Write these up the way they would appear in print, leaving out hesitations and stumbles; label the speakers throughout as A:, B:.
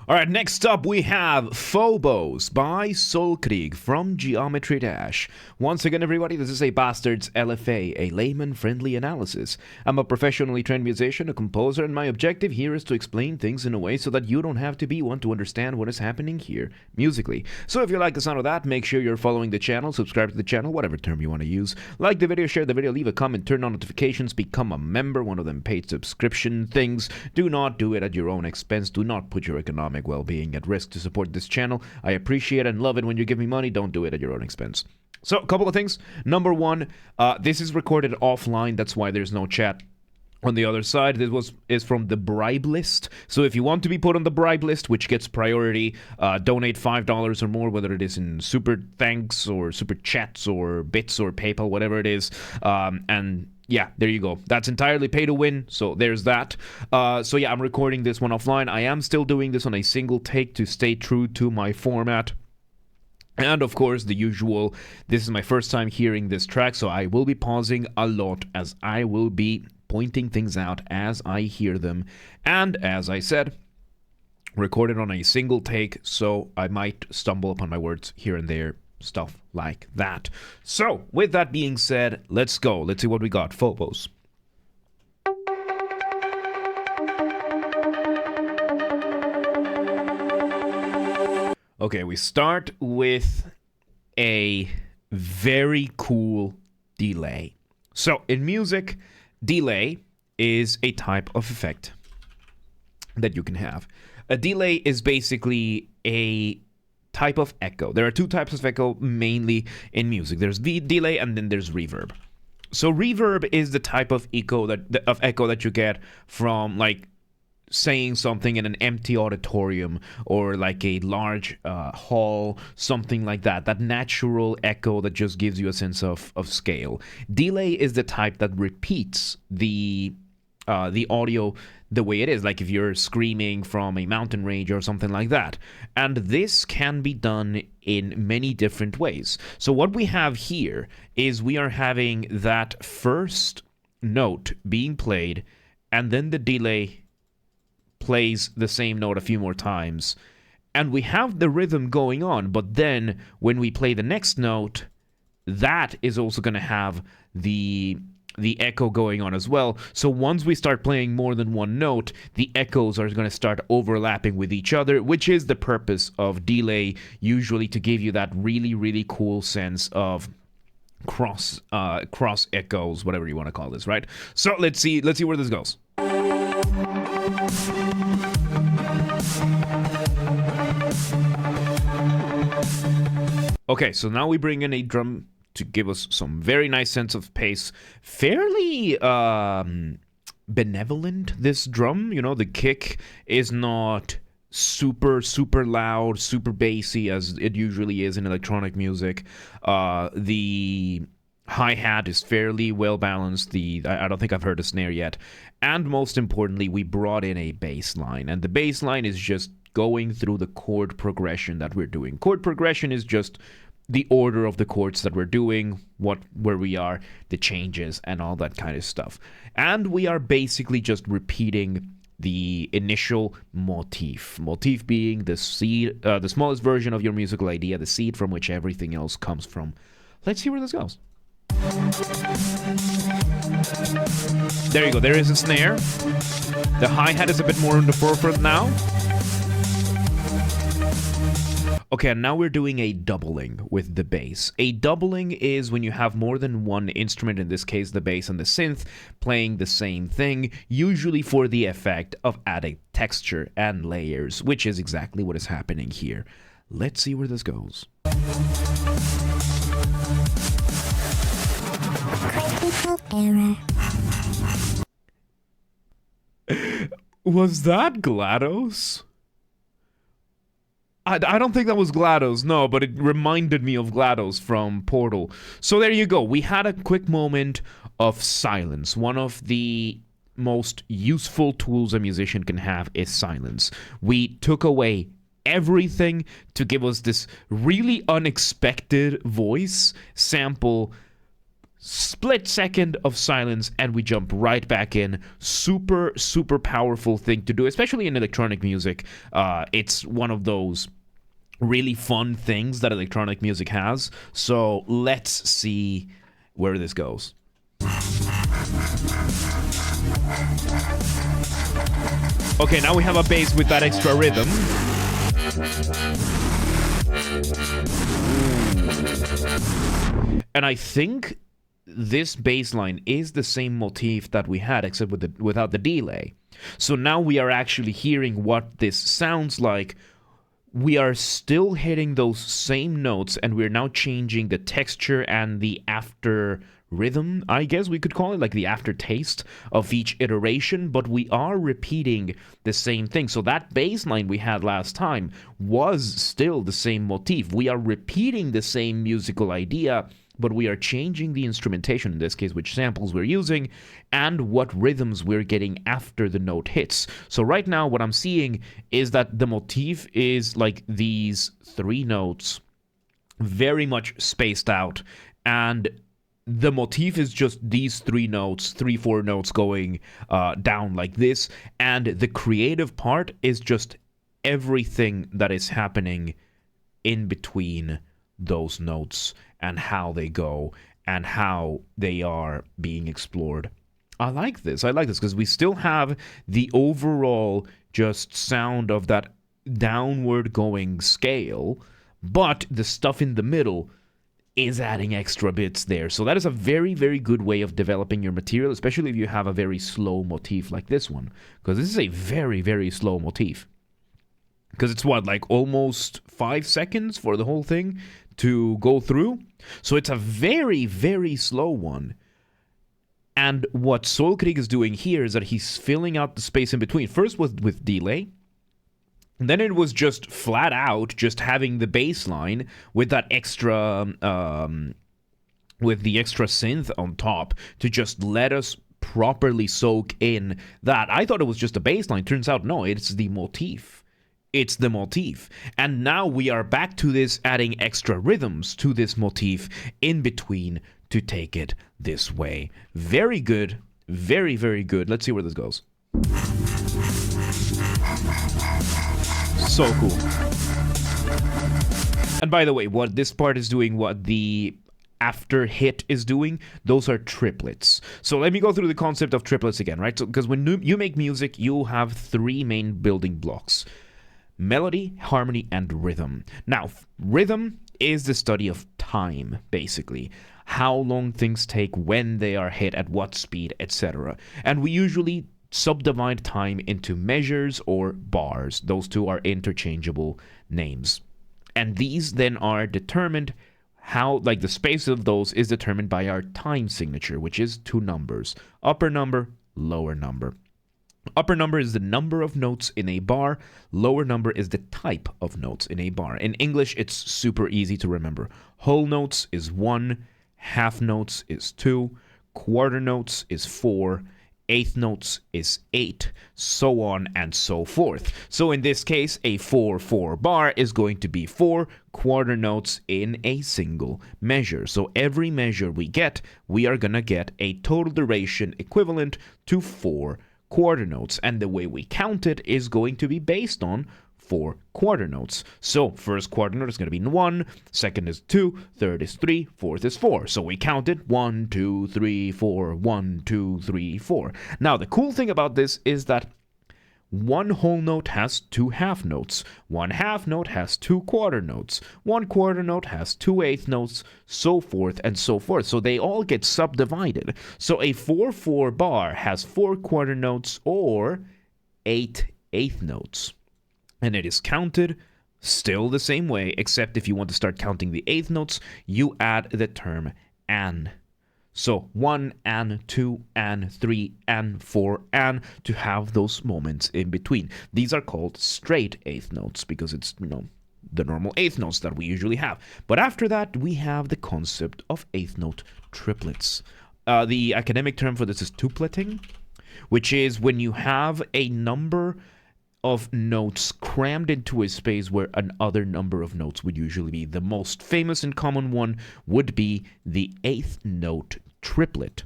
A: Alright, next up we have Phobos by Solkrieg from Geometry Dash. Once again, everybody, this is a Basterd's LFA, a layman-friendly analysis. I'm a professionally trained musician, a composer, and my objective here is to explain things in a way so that you don't have to be one to understand what is happening here, musically. So if you like the sound of that, make sure you're following the channel, subscribe to the channel, whatever term you want to use. Like the video, share the video, leave a comment, turn on notifications, become a member, one of them paid subscription things. Do not do it at your own expense. Do not put your economic well-being at risk to support this channel. I appreciate and love it when you give me money. Don't do it at your own expense. So, a couple of things. Number one, this is recorded offline. That's why there's no chat on the other side. This is from the bribe list. So if you want to be put on the bribe list, which gets priority, donate $5 or more, whether it is in super thanks or super chats or bits or PayPal, whatever it is. And yeah, there you go. That's entirely pay to win, so there's that. So yeah, I'm recording this one offline. I am still doing this on a single take to stay true to my format. And of course, the usual, this is my first time hearing this track, so I will be pausing a lot as I will be pointing things out as I hear them. And as I said, recorded on a single take, so I might stumble upon my words here and there. Stuff like that. So, with that being said, let's go. Let's see what we got. Phobos. Okay, we start with a very cool delay. So, in music, delay is a type of effect that you can have. A delay is basically a type of echo. There are two types of echo mainly in music. There's delay and then there's reverb. So reverb is the type of echo that you get from like saying something in an empty auditorium or like a large hall, something like that. That natural echo that just gives you a sense of scale. Delay is the type that repeats the audio the way it is, like if you're screaming from a mountain range or something like that. And this can be done in many different ways. So what we have here is we are having that first note being played, and then the delay plays the same note a few more times. And we have the rhythm going on, but then when we play the next note, that is also going to have the echo going on as well. So once we start playing more than one note, the echoes are going to start overlapping with each other, which is the purpose of delay, usually to give you that really, really cool sense of cross echoes, whatever you want to call this, right? So let's see where this goes. Okay, so now we bring in a drum to give us some very nice sense of pace. Fairly benevolent, this drum. You know, the kick is not super loud, super bassy as it usually is in electronic music. The hi-hat is fairly well balanced. I don't think I've heard a snare yet. And most importantly, we brought in a bass line, and the bass line is just going through the chord progression that we're doing. Chord progression is just the order of the chords that we're doing, where we are, the changes, and all that kind of stuff. And we are basically just repeating the initial motif. Motif being the seed, the smallest version of your musical idea, the seed from which everything else comes from. Let's see where this goes. There you go. There is a snare. The hi-hat is a bit more in the forefront now. Okay, and now we're doing a doubling with the bass. A doubling is when you have more than one instrument, in this case the bass and the synth, playing the same thing, usually for the effect of adding texture and layers, which is exactly what is happening here. Let's see where this goes. Critical error. Was that GLaDOS? I don't think that was GLaDOS, no, but it reminded me of GLaDOS from Portal. So there you go. We had a quick moment of silence. One of the most useful tools a musician can have is silence. We took away everything to give us this really unexpected voice sample split second of silence, and we jump right back in. Super, super powerful thing to do, especially in electronic music. It's one of those really fun things that electronic music has. So let's see where this goes. Okay, now we have a bass with that extra rhythm. And I think this bass line is the same motif that we had, except without the delay. So now we are actually hearing what this sounds like. We are still hitting those same notes, and we're now changing the texture and the after rhythm, I guess we could call it, like the aftertaste of each iteration, but we are repeating the same thing. So that bass line we had last time was still the same motif. We are repeating the same musical idea, but we are changing the instrumentation, in this case, which samples we're using, and what rhythms we're getting after the note hits. So right now, what I'm seeing is that the motif is like these 3 notes, very much spaced out, and the motif is just these 3 notes, 3-4 notes going down like this, and the creative part is just everything that is happening in between those notes and how they go and how they are being explored. I like this because we still have the overall just sound of that downward going scale, but the stuff in the middle is adding extra bits there. So that is a very, very good way of developing your material, especially if you have a very slow motif like this one, because this is a very, very slow motif. Because it's what, like almost 5 seconds for the whole thing to go through? So it's a very, very slow one. And what Solkrieg is doing here is that he's filling out the space in between. First with delay. Then it was just flat out, just having the bass line with that extra, with the extra synth on top to just let us properly soak in that. I thought it was just a bass line. Turns out, no, it's the motif. It's the motif. And now we are back to this, adding extra rhythms to this motif in between to take it this way. Very good. Very, very good. Let's see where this goes. So cool. And by the way, what this part is doing, what the after hit is doing, those are triplets. So let me go through the concept of triplets again, right? So, because when you make music, you have 3 main building blocks: melody, harmony, and rhythm. Now, rhythm is the study of time, basically. How long things take, when they are hit, at what speed, etc. And we usually subdivide time into measures or bars. Those 2 are interchangeable names. And these then are determined how, like the space of those is determined by our time signature, which is 2 numbers. Upper number, lower number. Upper number is the number of notes in a bar. Lower number is the type of notes in a bar. In English, it's super easy to remember. Whole notes is 1, half notes is 2, quarter notes is 4, eighth notes is 8, so on and so forth. So in this case, a 4/4 bar is going to be 4 quarter notes in a single measure. So every measure we get, we are gonna get a total duration equivalent to 4 quarter notes, and the way we count it is going to be based on 4 quarter notes. So first quarter note is going to be 1, second is 2, third is 3, fourth is 4. So we counted 1, 2, 3, 4, 1, 2, 3, 4. Now the cool thing about this is that one whole note has 2 half notes, one half note has 2 quarter notes, one quarter note has 2 eighth notes, so forth and so forth. So they all get subdivided. So a 4/4 bar has 4 quarter notes or 8 eighth notes. And it is counted still the same way, except if you want to start counting the eighth notes, you add the term "an." So 1 and 2 and 3 and 4 and to have those moments in between. These are called straight eighth notes because it's, the normal eighth notes that we usually have. But after that, we have the concept of eighth note triplets. The academic term for this is tupleting, which is when you have a number of notes crammed into a space where another number of notes would usually be. The most famous and common one would be the eighth note triplet.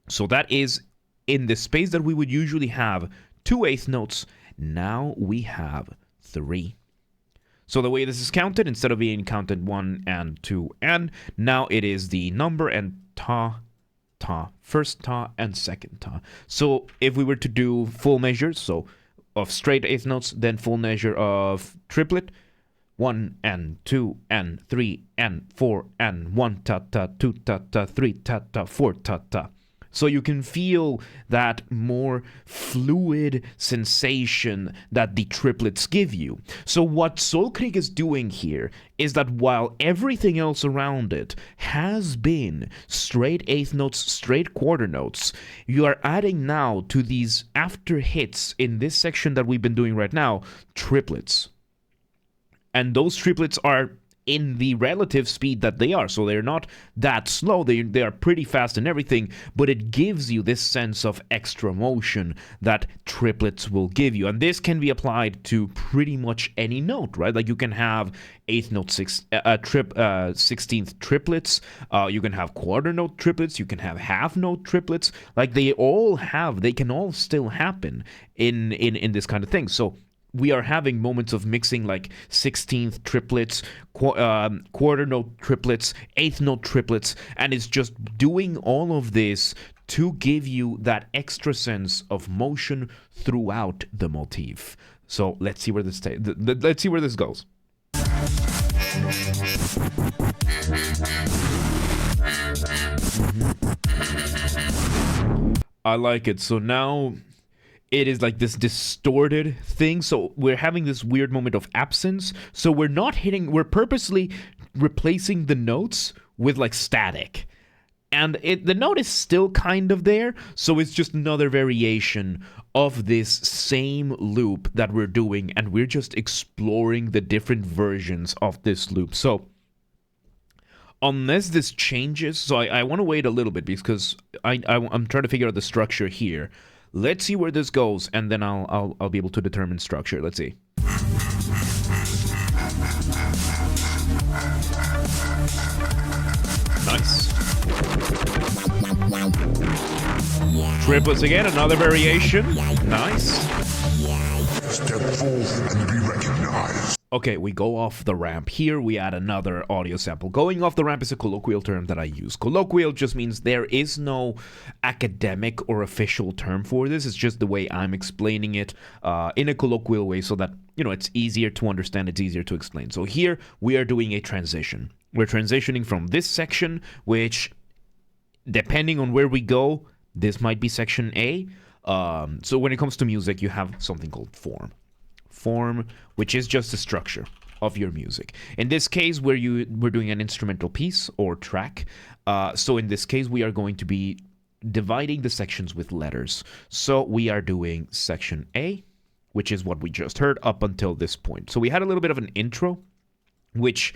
A: So that is in the space that we would usually have 2 eighth notes. Now we have 3. So the way this is counted, instead of being counted 1 and 2 and, now it is the number and ta, ta, first ta and second ta. So if we were to do full measures, so of straight eighth notes, then full measure of triplet, 1 and 2 and 3 and 4 and 1 ta ta, 2 ta ta, 3 ta ta, 4 ta ta. So you can feel that more fluid sensation that the triplets give you. So what Solkrieg is doing here is that while everything else around it has been straight eighth notes, straight quarter notes, you are adding now to these after hits in this section that we've been doing right now, triplets. And those triplets are in the relative speed that they are. So they're not that slow. They are pretty fast and everything, but it gives you this sense of extra motion that triplets will give you. And this can be applied to pretty much any note, right? Like you can have eighth note 16th triplets. You can have quarter note triplets. You can have half note triplets. Like they can all still happen in this kind of thing. So we are having moments of mixing like 16th triplets, quarter note triplets, eighth note triplets, and it's just doing all of this to give you that extra sense of motion throughout the motif. So let's see where this let's see where this goes. I like it. So now it is like this distorted thing. So we're having this weird moment of absence. So we're purposely replacing the notes with like static. And the note is still kind of there. So it's just another variation of this same loop that we're doing. And we're just exploring the different versions of this loop. So unless this changes, so I want to wait a little bit because I'm trying to figure out the structure here. Let's see where this goes, and then I'll be able to determine structure. Let's see. Nice. Triplets again, another variation. Nice. Step forth and be recognized. Okay, we go off the ramp. Here we add another audio sample. Going off the ramp is a colloquial term that I use. Colloquial just means there is no academic or official term for this. It's just the way I'm explaining it in a colloquial way so that, it's easier to understand, it's easier to explain. So here we are doing a transition. We're transitioning from this section, which, depending on where we go, this might be section A. So when it comes to music, you have something called form. Form, which is just the structure of your music. In this case, we're doing an instrumental piece or track. So in this case, we are going to be dividing the sections with letters. So we are doing section A, which is what we just heard up until this point. So we had a little bit of an intro, which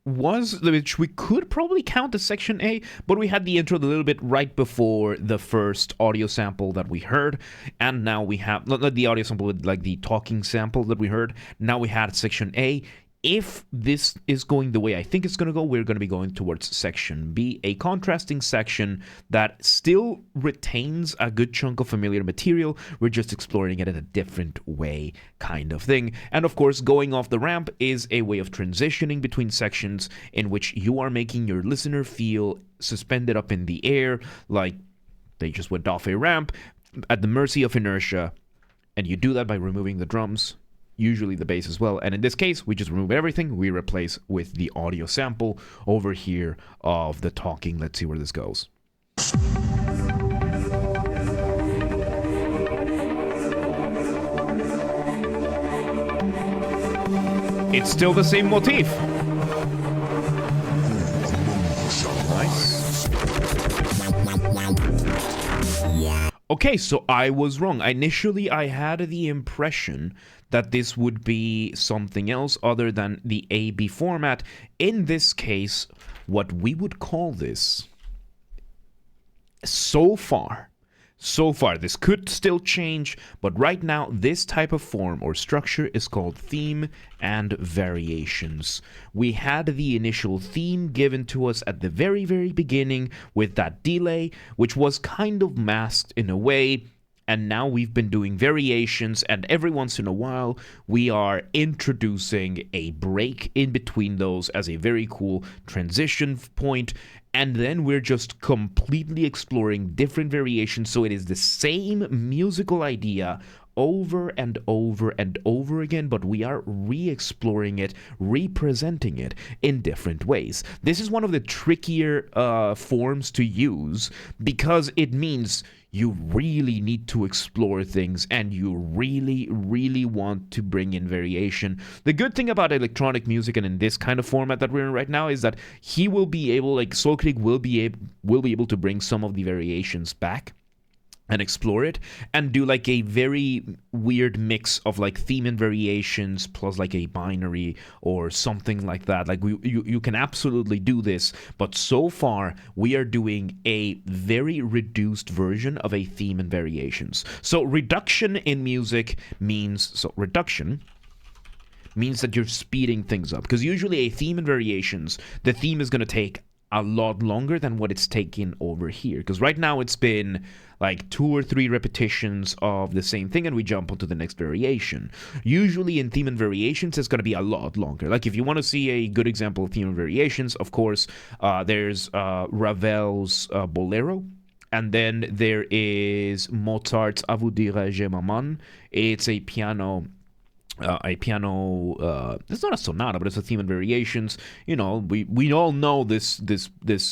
A: we could probably count as section A, but we had the intro a little bit right before the first audio sample that we heard, and now we have, not the audio sample, but like the talking sample that we heard. Now we had section A. If this is going the way I think it's going to go, we're going to be going towards section B, a contrasting section that still retains a good chunk of familiar material. We're just exploring it in a different way, kind of thing. And of course, going off the ramp is a way of transitioning between sections in which you are making your listener feel suspended up in the air, like they just went off a ramp at the mercy of inertia. And you do that by removing the drums, usually the bass as well. And in this case, we just remove everything. We replace with the audio sample over here of the talking. Let's see where this goes. It's still the same motif. Nice. Okay, so I was wrong. Initially, I had the impression that this would be something else other than the A-B format. In this case, what we would call this, so far, So far, this could still change, but right now, this type of form or structure is called theme and variations. We had the initial theme given to us at the very, very beginning with that delay, which was kind of masked in a way, and now we've been doing variations, and every once in a while, we are introducing a break in between those as a very cool transition point. And then we're just completely exploring different variations, so it is the same musical idea over and over and over again, but we are re-exploring it, representing it in different ways. This is one of the trickier forms to use because it means you really need to explore things and you really, really want to bring in variation. The good thing about electronic music and in this kind of format that we're in right now is that he will be able, like Solkrieg will be able to bring some of the variations back and explore it and do like a very weird mix of like theme and variations plus like a binary or something like that. Like you can absolutely do this, but so far we are doing a very reduced version of a theme and variations. So reduction in music means, reduction means that you're speeding things up, because usually a theme and variations, the theme is going to take a lot longer than what it's taking over here, because right now it's been like 2 or 3 repetitions of the same thing and we jump onto the next variation. Usually in theme and variations it's going to be a lot longer. Like if you want to see a good example of theme and variations, of course there's Ravel's Bolero, and then there is Mozart's A vous dire maman. It's a piano it's not a sonata, but it's a theme and variations. You know, we all know this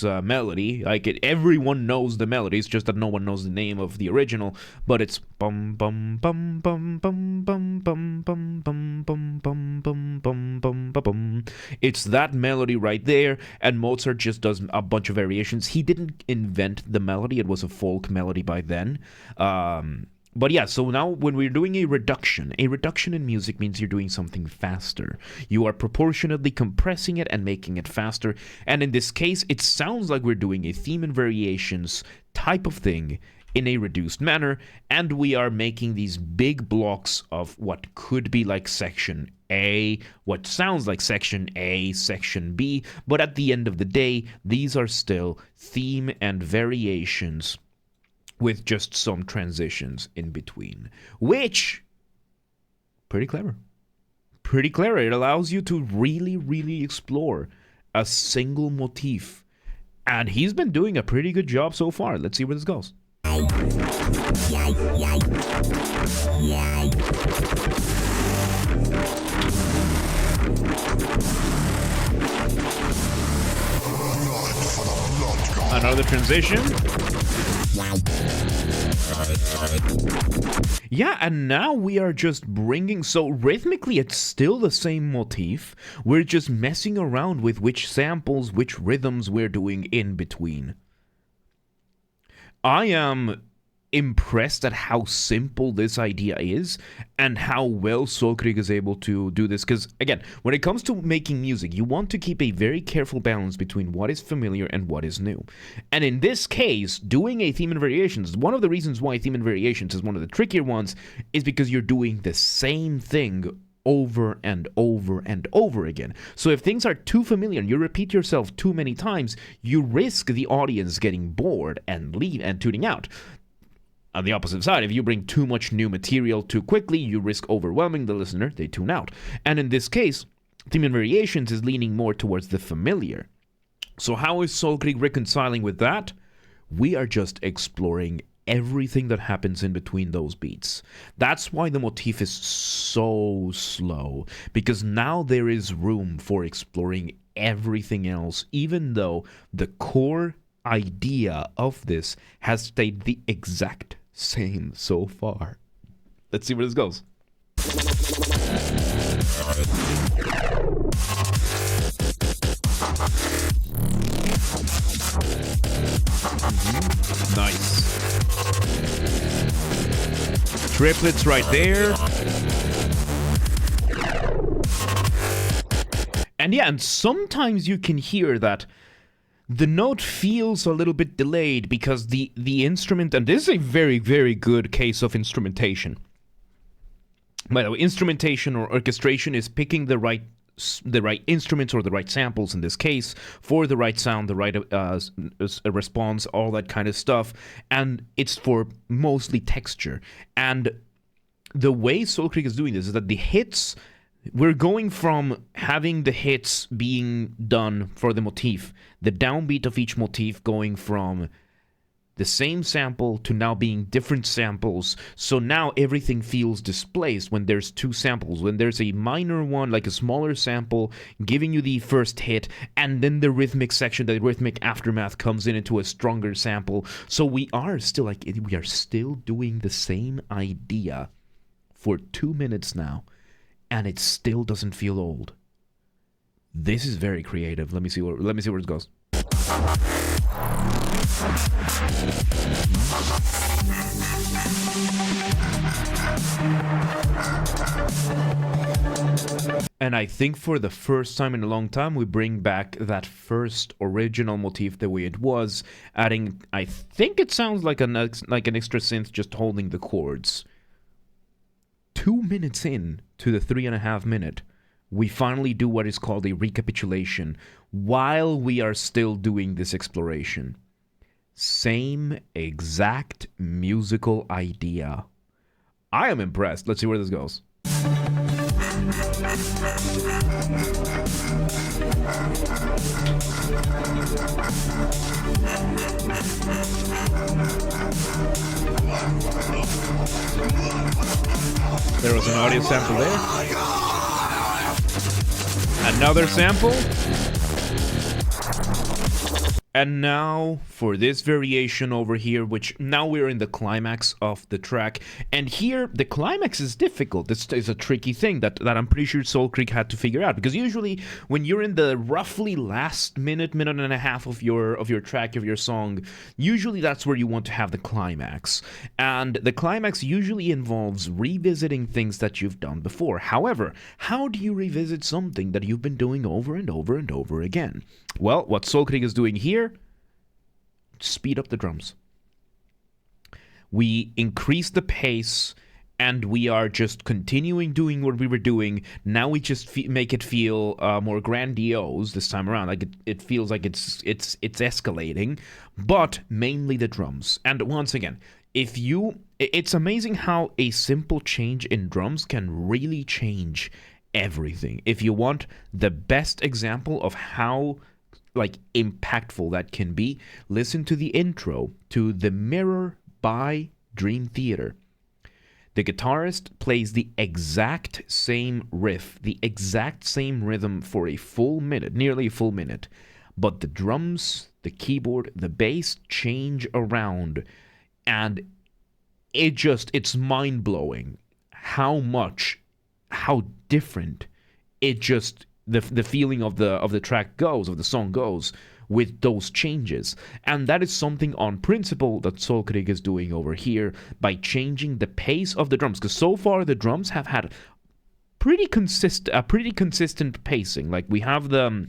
A: melody. Like everyone knows the melody. It's just that no one knows the name of the original. But it's bum bum bum bum bum bum bum bum bum bum bum bum bum bum bum. It's that melody right there. And Mozart just does a bunch of variations. He didn't invent the melody. It was a folk melody by then. But yeah, so now when we're doing a reduction in music means you're doing something faster. You are proportionately compressing it and making it faster. And in this case, it sounds like we're doing a theme and variations type of thing in a reduced manner. And we are making these big blocks of what could be like section A, what sounds like section A, section B. But at the end of the day, these are still theme and variations with just some transitions in between, which, pretty clever. Pretty clever. It allows you to really, really explore a single motif. And he's been doing a pretty good job so far. Let's see where this goes. Another transition. Yeah, and now we are just bringing, so rhythmically it's still the same motif, we're just messing around with which samples, which rhythms we're doing in between. I am impressed at how simple this idea is and how well Solkrieg is able to do this, because again, when it comes to making music, you want to keep a very careful balance between what is familiar and what is new. And in this case, doing a theme and variations, one of the reasons why theme and variations is one of the trickier ones is because you're doing the same thing over and over and over again. So if things are too familiar and you repeat yourself too many times, you risk the audience getting bored and tuning out. On the opposite side, if you bring too much new material too quickly, you risk overwhelming the listener, they tune out. And in this case, theme and variations is leaning more towards the familiar. So how is Solkrieg reconciling with that? We are just exploring everything that happens in between those beats. That's why the motif is so slow, because now there is room for exploring everything else, even though the core idea of this has stayed the exact same so far. Let's see where this goes. Nice. Triplets right there. And yeah, and sometimes you can hear that the note feels a little bit delayed because the instrument, and this is a very, very good case of instrumentation. By the way, instrumentation or orchestration is picking the right instruments or the right samples in this case for the right sound, the right response, all that kind of stuff, and it's for mostly texture. And the way Solkrieg is doing this is that the hits, we're going from having the hits being done for the motif, the downbeat of each motif going from the same sample to now being different samples. So now everything feels displaced when there's two samples. When there's a minor one, like a smaller sample, giving you the first hit, and then the rhythmic section, the rhythmic aftermath comes in into a stronger sample. So we are still doing the same idea for 2 minutes now, and it still doesn't feel old. This is very creative. Let me see where it goes. And I think for the first time in a long time, we bring back that first original motif the way it was, adding, I think it sounds like an extra synth just holding the chords. 2 minutes in to the 3.5 minute, we finally do what is called a recapitulation while we are still doing this exploration. Same exact musical idea. I am impressed. Let's see where this goes. There was an audio sample there. Another sample. And now for this variation over here, which now we're in the climax of the track. And here, the climax is difficult. This is a tricky thing that I'm pretty sure Solkrieg had to figure out. Because usually, when you're in the roughly last minute and a half of your track, of your song, usually that's where you want to have the climax. And the climax usually involves revisiting things that you've done before. However, how do you revisit something that you've been doing over and over and over again? Well, what Solkrieg is doing here, speed up the drums. We increase the pace, and we are just continuing doing what we were doing. Now we just make it feel more grandiose this time around. Like it feels like it's escalating, but mainly the drums. And once again, it's amazing how a simple change in drums can really change everything. If you want the best example of how impactful that can be, listen to the intro to The Mirror by Dream Theater. The guitarist plays the exact same riff, the exact same rhythm for a full minute, nearly a full minute, but the drums, the keyboard, the bass change around, and it's mind-blowing how different the feeling of the track goes, of the song goes, with those changes. And that is something on principle that Solkrieg is doing over here by changing the pace of the drums. Because so far the drums have had a pretty consistent pacing. Like we have a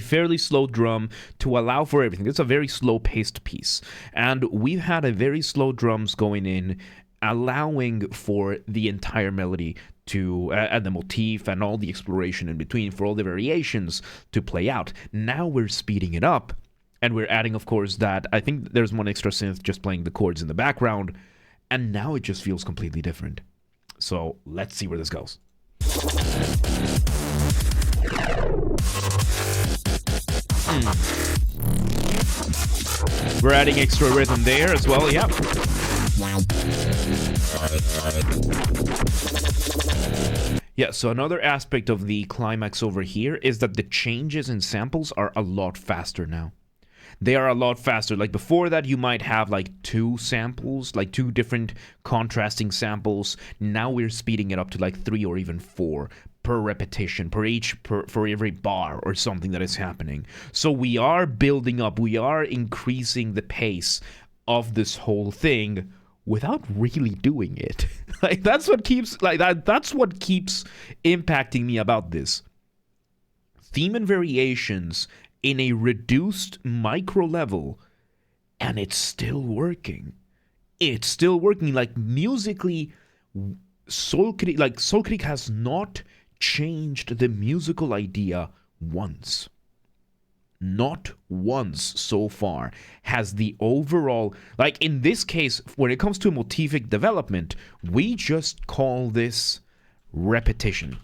A: fairly slow drum to allow for everything. It's a very slow-paced piece. And we've had a very slow drums going in, allowing for the entire melody to and the motif and all the exploration in between, for all the variations to play out. Now we're speeding it up, and we're adding, of course, that I think there's one extra synth just playing the chords in the background, and now it just feels completely different. So let's see where this goes. We're adding extra rhythm there as well, yeah. Yeah, so another aspect of the climax over here is that the changes in samples are a lot faster now. They are a lot faster. Like before that, you might have like two samples, like two different contrasting samples. Now we're speeding it up to like 3 or even 4 per repetition, for every bar or something that is happening. So we are building up, we are increasing the pace of this whole thing without really doing it. That's what keeps impacting me about this. Theme and variations in a reduced micro level, and it's still working. It's still working. Like musically, Solkrieg has not changed the musical idea once. Not once so far has the overall, like in this case, when it comes to motivic development, we just call this repetition.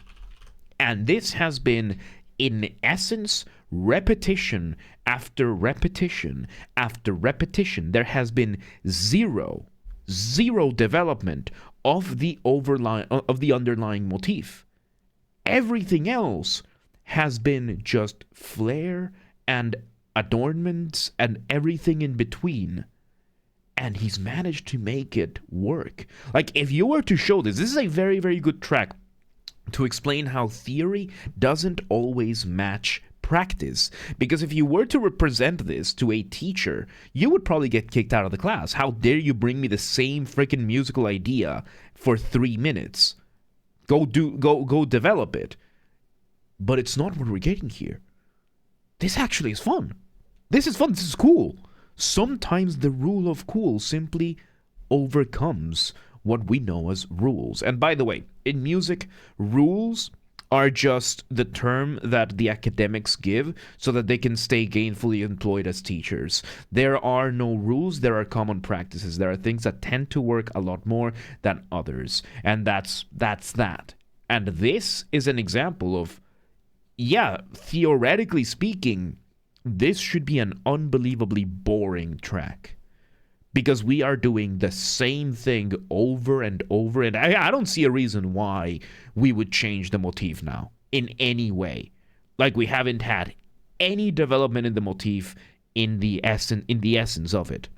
A: And this has been, in essence, repetition after repetition after repetition. There has been zero development of the underlying motif. Everything else has been just flair and adornments and everything in between. And he's managed to make it work. Like, if you were to show this is a very, very good track to explain how theory doesn't always match practice. Because if you were to represent this to a teacher, you would probably get kicked out of the class. How dare you bring me the same freaking musical idea for 3 minutes? Go develop it. But it's not what we're getting here. This actually is fun. This is fun. This is cool. Sometimes the rule of cool simply overcomes what we know as rules. And by the way, in music, rules are just the term that the academics give so that they can stay gainfully employed as teachers. There are no rules, there are common practices. There are things that tend to work a lot more than others. And that's that. And this is an example of, yeah, theoretically speaking, this should be an unbelievably boring track. Because we are doing the same thing over and over, and I don't see a reason why we would change the motif now in any way. Like, we haven't had any development in the motif in the essence of it.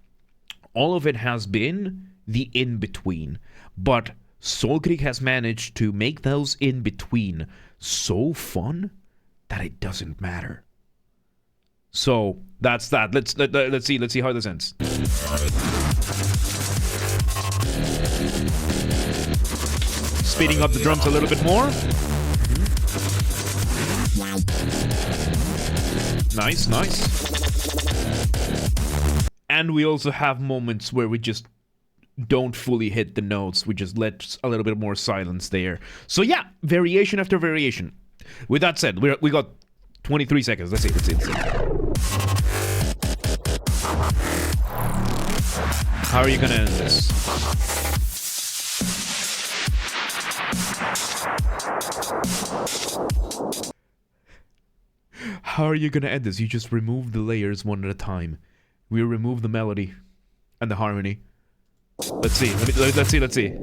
A: All of it has been the in-between. But Solkrieg has managed to make those in-between so fun that it doesn't matter. So that's that. Let's see how this ends. Speeding up the drums a little bit more. Nice. And we also have moments where we just don't fully hit the notes. We just let a little bit more silence there. So yeah, variation after variation. With that said, we got 23 seconds. Let's see. How are you gonna end this? How are you gonna end this? You just remove the layers one at a time. We remove the melody and the harmony. Let's see. Let's see.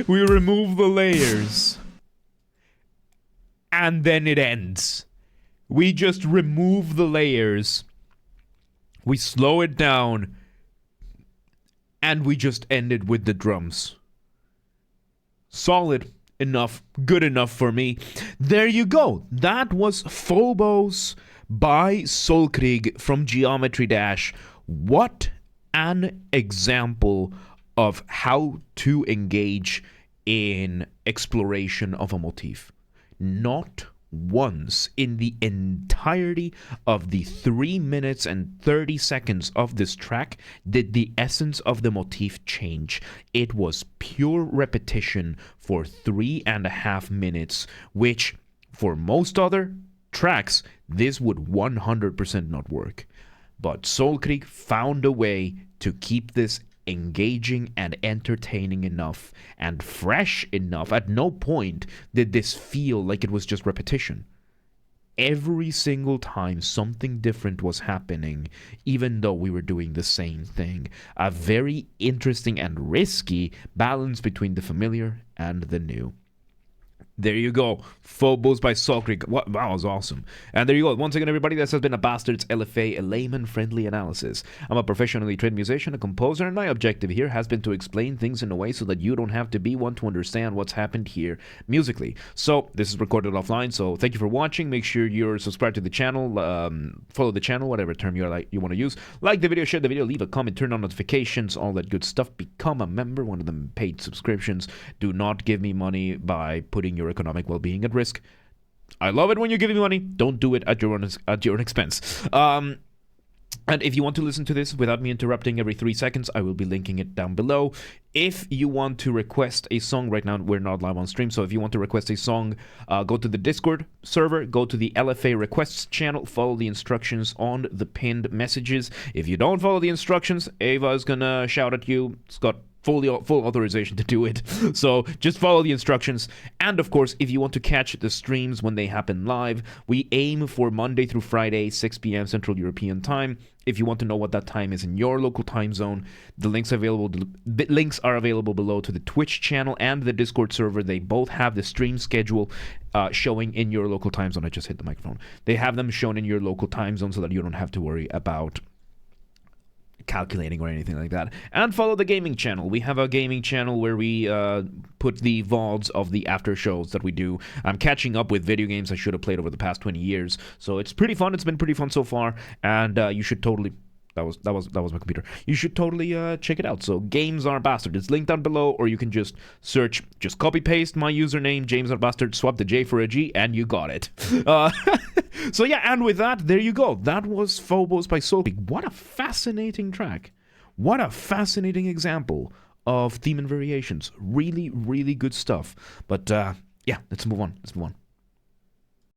A: We remove the layers. And then it ends. We just remove the layers. We slow it down. And we just end it with the drums. Solid enough. Good enough for me. There you go. That was Phobos by Solkrieg from Geometry Dash. What an example of how to engage in exploration of a motif. Not once in the entirety of the 3 minutes and 30 seconds of this track did the essence of the motif change. It was pure repetition for 3.5 minutes, which for most other tracks, this would 100% not work. But Solkrieg found a way to keep this engaging and entertaining enough and fresh enough. At no point did this feel like it was just repetition. Every single time something different was happening, even though we were doing the same thing. A very interesting and risky balance between the familiar and the new. There you go. Phobos by Solkrieg. Wow, that was awesome. And there you go. Once again, everybody, this has been a Basterd's LFA, a layman-friendly analysis. I'm a professionally trained musician, a composer, and my objective here has been to explain things in a way so that you don't have to be one to understand what's happened here musically. So, this is recorded offline, so thank you for watching. Make sure you're subscribed to the channel, follow the channel, whatever term you want to use. Like the video, share the video, leave a comment, turn on notifications, all that good stuff. Become a member, one of them paid subscriptions. Do not give me money by putting your economic well-being at risk. I love it when you give me money. Don't do it at your own expense. And if you want to listen to this without me interrupting every 3 seconds, I will be linking it down below. If you want to request a song, right now we're not live on stream, so if you want to request a song, go to the Discord server, go to the LFA requests channel, follow the instructions on the pinned messages. If you don't follow the instructions, Ava is gonna shout at you. It's got full authorization to do it. So just follow the instructions. And of course, if you want to catch the streams when they happen live, we aim for Monday through Friday, 6 p.m. Central European time. If you want to know what that time is in your local time zone, the links are available below to the Twitch channel and the Discord server. They both have the stream schedule showing in your local time zone. I just hit the microphone. They have them shown in your local time zone so that you don't have to worry about calculating or anything like that. And follow the gaming channel. We have a gaming channel where we put the VODs of the after shows that we do. I'm catching up with video games I should have played over the past 20 years, so it's pretty fun. It's been pretty fun so far, and you should totally that was my computer. You should totally check it out. So Games Are Basterd. It's linked down below, or you can just search, just copy paste my username, James Are Basterd, swap the J for a G, and you got it. So yeah, and with that, there you go. That was Phobos by Solkrieg. What a fascinating track. What a fascinating example of theme and variations. Really, really good stuff. But yeah, let's move on.